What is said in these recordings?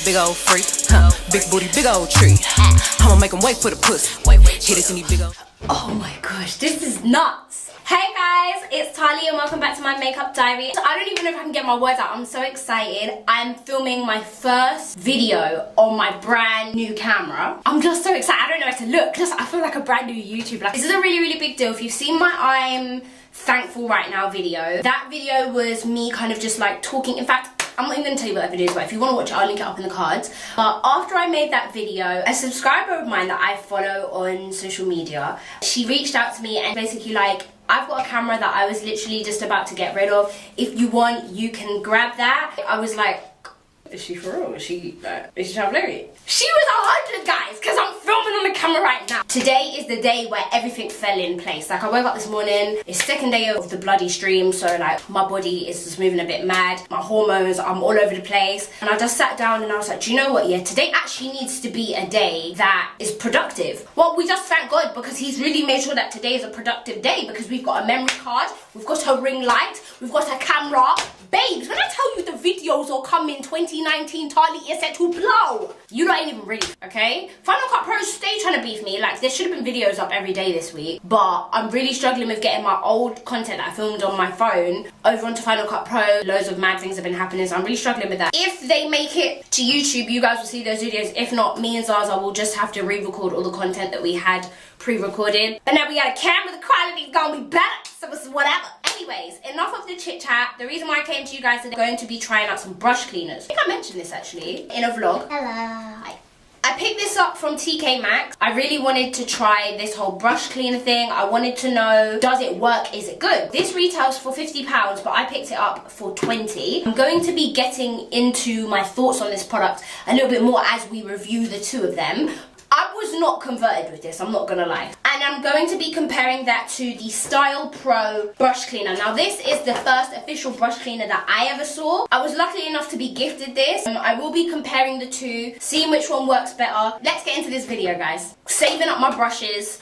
big old freak, big booty, big old tree. I'ma make him wait for the pussy. Hit it in these big old. Oh my gosh, this is nuts. Hey guys, it's Tali and welcome back to my makeup diary. So I don't even know if I can get my words out. I'm so excited. I'm filming my first video on my brand new camera. I'm just so excited. I don't know where to look. I feel like a brand new YouTuber. Like, this is a really, really big deal. If you've seen my I'm thankful right now video, that video was me kind of just like talking. In fact, I'm not even going to tell you what that video is, but if you want to watch it, I'll link it up in the cards. But after I made that video, a subscriber of mine that I follow on social media, she reached out to me and basically like, I've got a camera that I was literally just about to get rid of. If you want, you can grab that. I was like, is she for real? Is she traveling? She was 100, guys, because I'm filming on the camera right now. Today is the day where everything fell in place. Like, I woke up this morning, it's second day of the bloody stream, so like my body is just moving a bit mad. My hormones, I'm all over the place. And I just sat down and I was like, do you know what? Yeah, today actually needs to be a day that is productive. Well, we just thank God because he's really made sure that today is a productive day because we've got a memory card, we've got a ring light, we've got a camera. Babes, when I tell you the videos will come in 2019, Tali is set to blow. You ain't even ready, okay? Final Cut Pro stay trying to beef me. Like, there should have been videos up every day this week, but I'm really struggling with getting my old content that I filmed on my phone over onto Final Cut Pro. Loads of mad things have been happening, so I'm really struggling with that. If they make it to YouTube, you guys will see those videos. If not, me and Zaza will just have to re-record all the content that we had pre-recorded. But now we got a camera, the quality's gonna be better, so it's whatever. Anyways, enough of the chit chat. The reason why I came to you guys is I'm going to be trying out some brush cleaners. I think I mentioned this actually in a vlog. Hello. Hi. I picked this up from TK Maxx. I really wanted to try this whole brush cleaner thing. I wanted to know, does it work? Is it good? This retails for £50, but I picked it up for 20. I'm going to be getting into my thoughts on this product a little bit more as we review the two of them. I was not converted with this, I'm not gonna lie. And I'm going to be comparing that to the Stylpro Brush Cleaner. Now this is the first official brush cleaner that I ever saw. I was lucky enough to be gifted this. I will be comparing the two, seeing which one works better. Let's get into this video, guys. Saving up my brushes,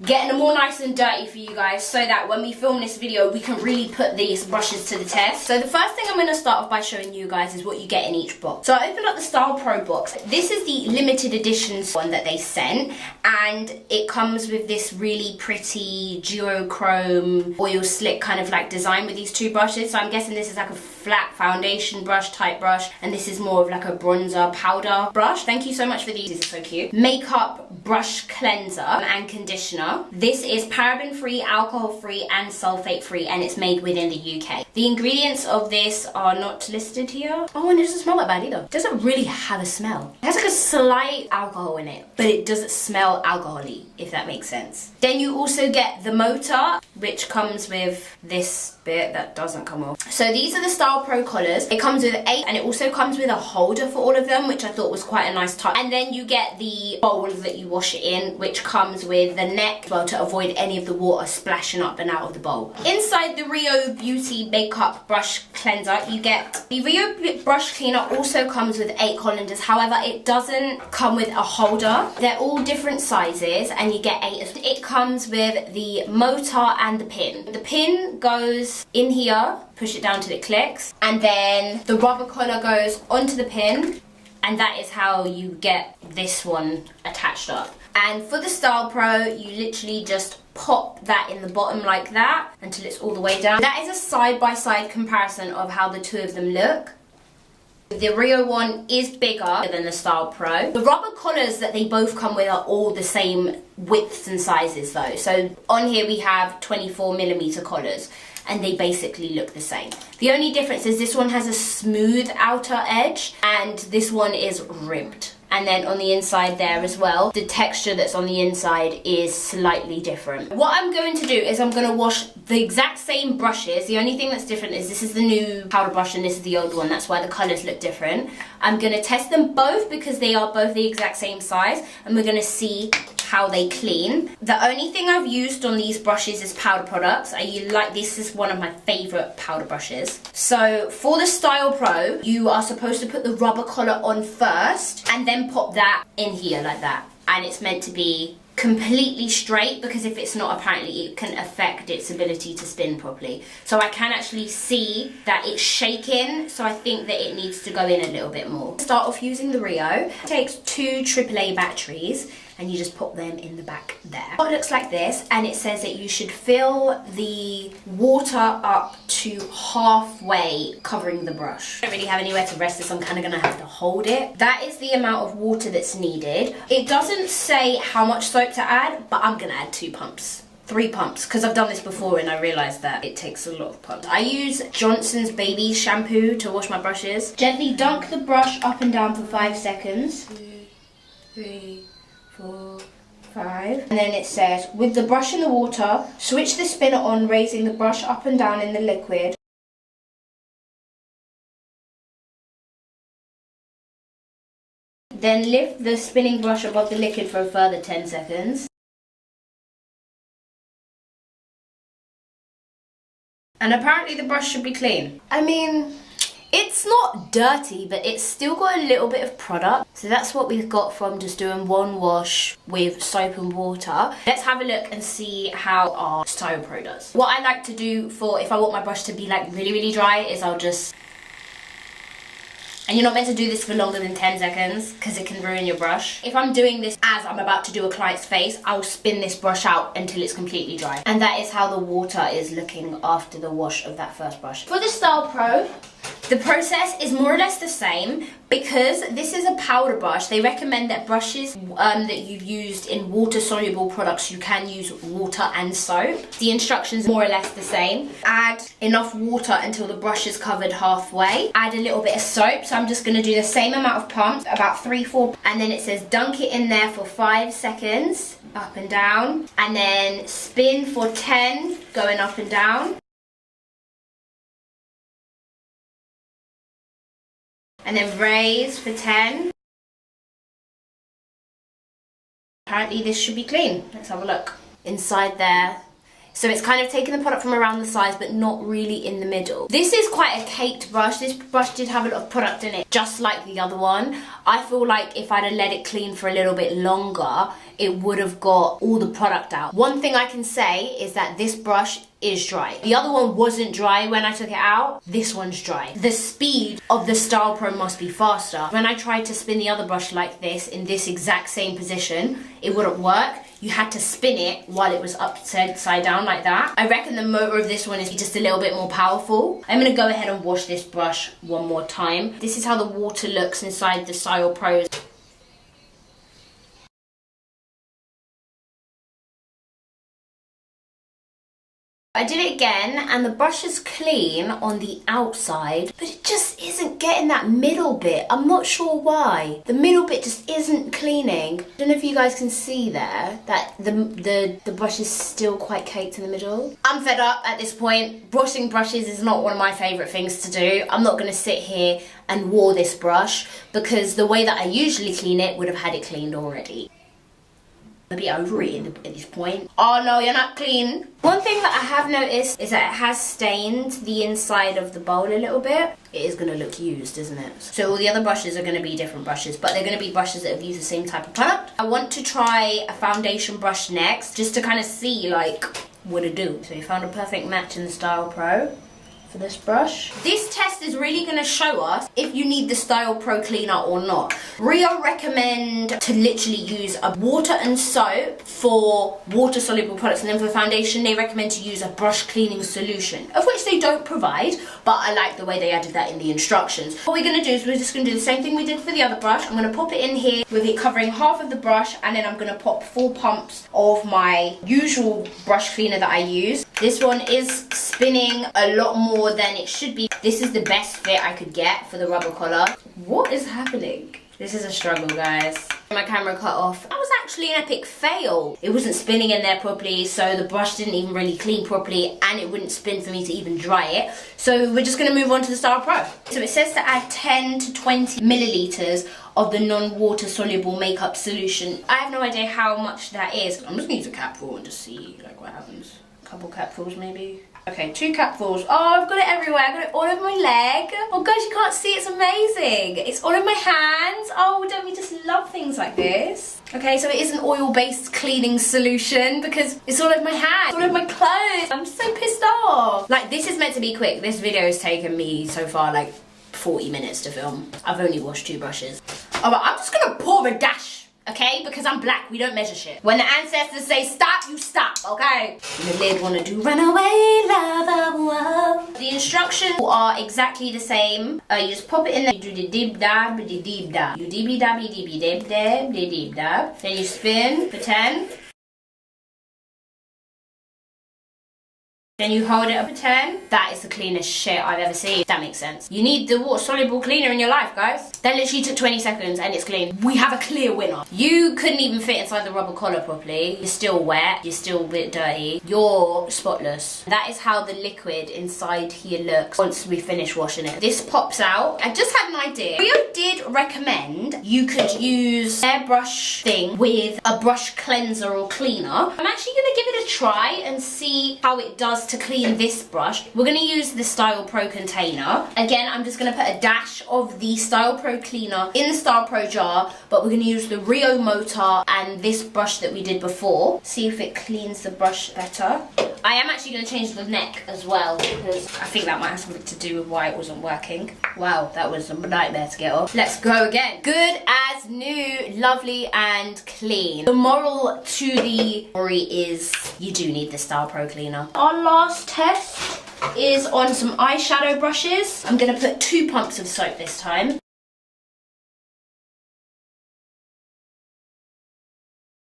getting them all nice and dirty for you guys so that when we film this video we can really put these brushes to the test. So the first thing I'm going to start off by showing you guys is what you get in each box. So I opened up the Stylpro box. This is the limited editions one that they sent, and it comes with this really pretty duochrome oil slick kind of like design with these two brushes. So I'm guessing this is like a flat foundation brush type brush, and this is more of like a bronzer powder brush. Thank you so much for these, these are so cute. Makeup brush cleanser and conditioner. This is paraben free, alcohol free and sulfate free, and it's made within the UK. The ingredients of this are not listed here. Oh, and it doesn't smell that bad either. It doesn't really have a smell. It has like a slight alcohol in it, but it doesn't smell alcohol-y, if that makes sense. Then you also get the motor, which comes with this bit that doesn't come off. So these are the Stylpro collars. It comes with 8, and it also comes with a holder for all of them, which I thought was quite a nice touch. And then you get the bowl that you wash it in, which comes with the neck as well to avoid any of the water splashing up and out of the bowl. Inside the Rio Beauty Makeup Brush Cleanser, you get the Rio Brush Cleaner also comes with 8 colanders. However, it doesn't come with a holder. They're all different sizes, and you get 8. It comes with the motor and the pin. The pin goes in here, push it down till it clicks, and then the rubber collar goes onto the pin, and that is how you get this one attached up. And for the Stylpro, you literally just pop that in the bottom like that until it's all the way down. That is a side-by-side comparison of how the two of them look. The Rio one is bigger than the Stylpro. The rubber collars that they both come with are all the same widths and sizes though. So on here we have 24mm collars, and they basically look the same. The only difference is this one has a smooth outer edge and this one is ribbed. And then on the inside there as well, the texture that's on the inside is slightly different. What I'm going to do is I'm going to wash the exact same brushes. The only thing that's different is this is the new powder brush and this is the old one. That's why the colours look different. I'm going to test them both because they are both the exact same size, and we're going to see how they clean. The only thing I've used on these brushes is powder products. This is one of my favourite powder brushes. So for the Stylpro, you are supposed to put the rubber collar on first and then pop that in here like that. And it's meant to be completely straight, because if it's not, apparently it can affect its ability to spin properly. So I can actually see that it's shaking, so I think that it needs to go in a little bit more. Start off using the Rio. It takes 2 AAA batteries and you just pop them in the back there. It looks like this, and it says that you should fill the water up to halfway, covering the brush. I don't really have anywhere to rest this, I'm kind of gonna have to hold it. That is the amount of water that's needed. It doesn't say how much soap to add, but I'm gonna add 2 pumps. 3 pumps, because I've done this before and I realised that it takes a lot of pumps. I use Johnson's Baby shampoo to wash my brushes. Gently dunk the brush up and down for 5 seconds. 2, 3, 4, 5. And then it says, with the brush in the water, switch the spinner on, raising the brush up and down in the liquid. Then lift the spinning brush above the liquid for a further 10 seconds. And apparently the brush should be clean. I mean, it's not dirty, but it's still got a little bit of product. So that's what we've got from just doing one wash with soap and water. Let's have a look and see how our Stylpro does. What I like to do for if I want my brush to be like really, really dry is I'll just... And you're not meant to do this for longer than 10 seconds because it can ruin your brush. If I'm doing this as I'm about to do a client's face, I'll spin this brush out until it's completely dry. And that is how the water is looking after the wash of that first brush. For the Stylpro, the process is more or less the same. Because this is a powder brush, they recommend that brushes that you've used in water-soluble products, you can use water and soap. The instructions are more or less the same. Add enough water until the brush is covered halfway. Add a little bit of soap, so I'm just going to do the same amount of pumps, about 3-4, and then it says dunk it in there for 5 seconds, up and down, and then spin for 10, going up and down. And then raise for 10. Apparently this should be clean. Let's have a look. Inside there. So it's kind of taking the product from around the sides, but not really in the middle. This is quite a caked brush. This brush did have a lot of product in it, just like the other one. I feel like if I'd have let it clean for a little bit longer, it would have got all the product out. One thing I can say is that this brush is dry. The other one wasn't dry when I took it out. This one's dry. The speed of the Stylpro must be faster. When I tried to spin the other brush like this, in this exact same position, it wouldn't work. You had to spin it while it was upside down like that. I reckon the motor of this one is just a little bit more powerful. I'm gonna go ahead and wash this brush one more time. This is how the water looks inside the Stylpro. I did it again, and the brush is clean on the outside, but it just isn't getting that middle bit. I'm not sure why. The middle bit just isn't cleaning. I don't know if you guys can see there that the brush is still quite caked in the middle. I'm fed up at this point. Washing brushes is not one of my favourite things to do. I'm not going to sit here and war this brush because the way that I usually clean it would have had it cleaned already. A bit over it at this point. Oh no, you're not clean. One thing that I have noticed is that it has stained the inside of the bowl a little bit. It is going to look used, isn't it? So all the other brushes are going to be different brushes, but they're going to be brushes that have used the same type of product. I want to try a foundation brush next, just to kind of see like what it do. So we found a perfect match in the Stylpro for this brush. This test is really going to show us if you need the Stylpro cleaner or not. Rio recommend to literally use a water and soap for water soluble products, and then for foundation they recommend to use a brush cleaning solution, of which they don't provide, but I like the way they added that in the instructions. What we're going to do is we're just going to do the same thing we did for the other brush. I'm going to pop it in here with it covering half of the brush, and then I'm going to pop 4 pumps of my usual brush cleaner that I use. This one is spinning a lot more than it should be. This is the best fit I could get for the rubber collar. What is happening? This is a struggle, guys. My camera cut off. That was actually an epic fail. It wasn't spinning in there properly, so the brush didn't even really clean properly, and it wouldn't spin for me to even dry it. So we're just gonna move on to the Stylpro. So it says to add 10 to 20 milliliters of the non-water soluble makeup solution. I have no idea how much that is. I'm just gonna use a capful and just see like what happens. A couple capfuls maybe. Okay, 2 capfuls. Oh, I've got it everywhere. I've got it all over my leg. Oh gosh, you can't see, it's amazing. It's all in my hands. Oh, don't we just love things like this? Okay, so it is an oil-based cleaning solution because it's all over my hands, all over my clothes. I'm so pissed off. Like, this is meant to be quick. This video has taken me so far like 40 minutes to film. I've only washed 2 brushes. Oh, but I'm just gonna pour a dash, okay? Because I'm black, we don't measure shit. When the ancestors say stop, you stop, okay? And the lid wanna do runaway lover, whoa. The instructions are exactly the same. You just pop it in there, you do the dib dab, the dib dab. You dibby dabby dibby dib dab, the dib dab. Then you spin for 10. Then you hold it up at 10. That is the cleanest shit I've ever seen. That makes sense. You need the water soluble cleaner in your life, guys. That literally took 20 seconds and it's clean. We have a clear winner. You couldn't even fit inside the rubber collar properly. You're still wet. You're still a bit dirty. You're spotless. That is how the liquid inside here looks once we finish washing it. This pops out. I just had an idea. Rio did recommend you could use their brush thing with a brush cleanser or cleaner. I'm actually gonna give it a try and see how it does to clean this brush. We're going to use the Stylpro container. Again, I'm just going to put a dash of the Stylpro cleaner in the Stylpro jar, but we're going to use the Rio motor and this brush that we did before. See if it cleans the brush better. I am actually going to change the neck as well because I think that might have something to do with why it wasn't working. Wow, that was a nightmare to get off. Let's go again. Good as new, lovely and clean. The moral to the story is you do need the Stylpro cleaner. Our last test is on some eyeshadow brushes. I'm going to put 2 pumps of soap this time.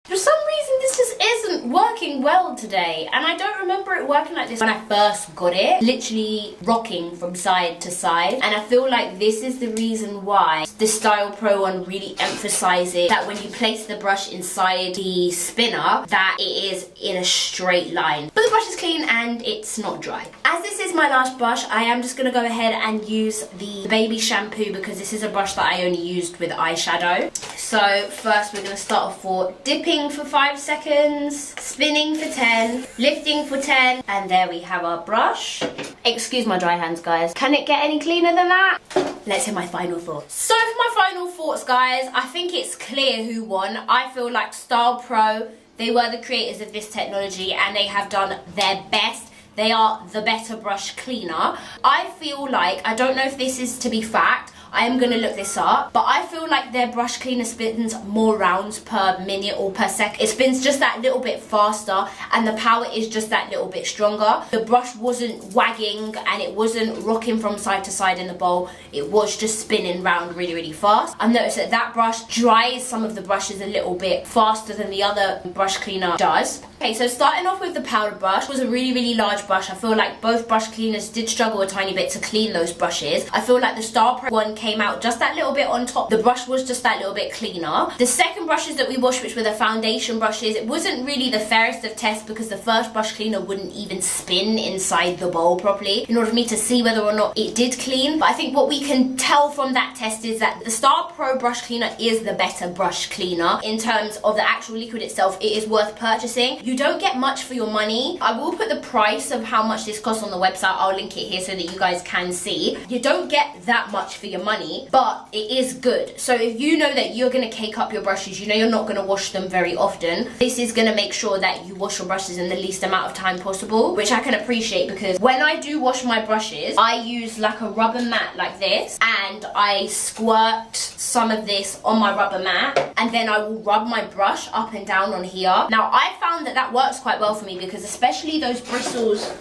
For some reason this just isn't working well today, and I don't remember it working like this when I first got it. Literally rocking from side to side, and I feel like this is the reason why the Stylpro one really emphasizes that when you place the brush inside the spinner that it is in a straight line. But the brush is clean and it's not dry. As this is my last brush, I am just going to go ahead and use the baby shampoo because this is a brush that I only used with eyeshadow. So first we're going to start off for dipping for 5 seconds, spinning for 10, lifting for 10, and there we have our brush. Excuse my dry hands, guys. Can it get any cleaner than that? Let's hear my final thoughts. So for my final thoughts, guys, I think it's clear who won. I feel like Stylpro, they were the creators of this technology and they have done their best. They are the better brush cleaner. I feel like, I don't know if this is to be fact, I am going to look this up, but I feel like their brush cleaner spins more rounds per minute or per second. It spins just that little bit faster and the power is just that little bit stronger. The brush wasn't wagging and it wasn't rocking from side to side in the bowl. It was just spinning round really, really fast. I've noticed that that brush dries some of the brushes a little bit faster than the other brush cleaner does. Okay, so starting off with the powder brush was a really, really large brush. I feel like both brush cleaners did struggle a tiny bit to clean those brushes. I feel like the Stylpro one came out just that little bit on top. The brush was just that little bit cleaner. The second brushes that we washed, which were the foundation brushes, it wasn't really the fairest of tests because the first brush cleaner wouldn't even spin inside the bowl properly in order for me to see whether or not it did clean. But I think what we can tell from that test is that the Stylpro brush cleaner is the better brush cleaner. In terms of the actual liquid itself, it is worth purchasing. You don't get much for your money. I will put the price of how much this costs on the website. I'll link it here so that you guys can see. You don't get that much for your money, but it is good. So if you know that you're going to cake up your brushes, you know you're not going to wash them very often, this is going to make sure that you wash your brushes in the least amount of time possible, which I can appreciate because when I do wash my brushes, I use like a rubber mat like this and I squirt some of this on my rubber mat and then I will rub my brush up and down on here. Now I found that that works quite well for me because especially those bristles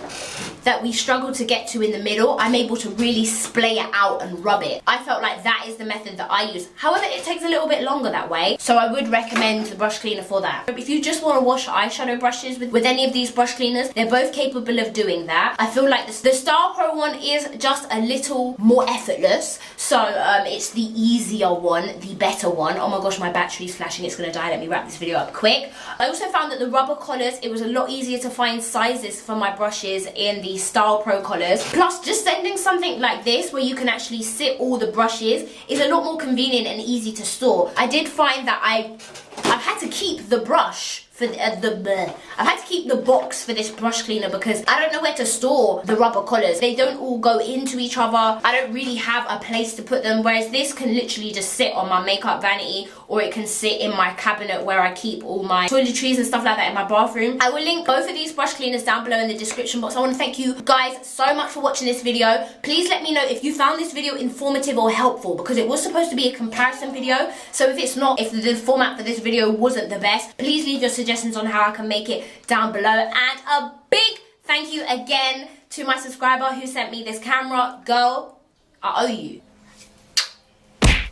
that we struggle to get to in the middle, I'm able to really splay it out and rub it. I felt like that is the method that I use. However, it takes a little bit longer that way, so I would recommend the brush cleaner for that. If you just want to wash eyeshadow brushes with any of these brush cleaners, they're both capable of doing that. I feel like the Stylpro one is just a little more effortless, so it's the easier one, the better one. Oh my gosh, my battery's flashing, it's gonna die. Let me wrap this video up quick. I also found that the rubber collars, it was a lot easier to find sizes for my brushes in the Stylpro collars. Plus, just sending something like this where you can actually sit all the brushes is a lot more convenient and easy to store. I did find that I've had to keep the brush for I've had to keep the box for this brush cleaner because I don't know where to store the rubber collars. They don't all go into each other. I don't really have a place to put them, whereas this can literally just sit on my makeup vanity, or it can sit in my cabinet where I keep all my toiletries and stuff like that in my bathroom. I will link both of these brush cleaners down below in the description box. I want to thank you guys so much for watching this video. Please let me know if you found this video informative or helpful, because it was supposed to be a comparison video. So if it's not, if the format for this video wasn't the best, please leave your suggestions on how I can make it down below. And a big thank you again to my subscriber who sent me this camera. Girl, I owe you.